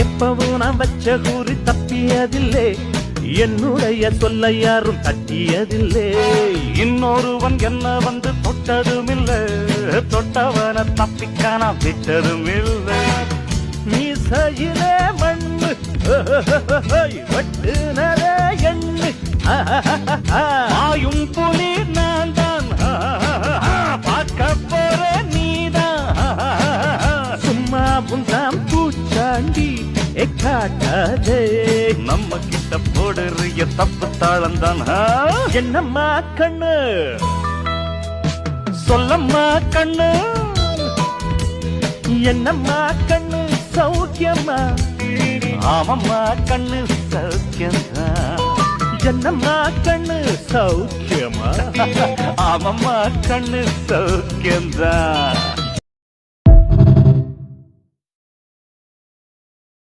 எப்பவும் நான் வச்ச கூறி தப்பியதில்லை, என்னுடைய சொல்ல யாரும் தட்டியதில்லை. இன்னொருவன் என்ன வந்து தொட்டதுமில்லை, தொட்டவன தப்பிக்க நான் விட்டதும் இல்லை. மீசையிலே மண்ணு வெட்டுனரே எண்ணு, ஆயும் புலி நான் தான், பார்க்க போற நீதான். சும்மாவும் தான் பூச்சாண்டி காட்டாதே, நம்ம கிட்ட போடுறிய தப்பு தாளம் தான். என்னம்மா கண்ணு சொல்லம்மா கண்ணு, என்னம்மா கண்ணு சௌக்கியம்மா? ஆமம்மா கண்ணு சௌக்கியம்மா. என்னம்மா கண்ணு சௌக்கியமா? ஆமம்மா கண்ணு சௌக்கியம்தான்.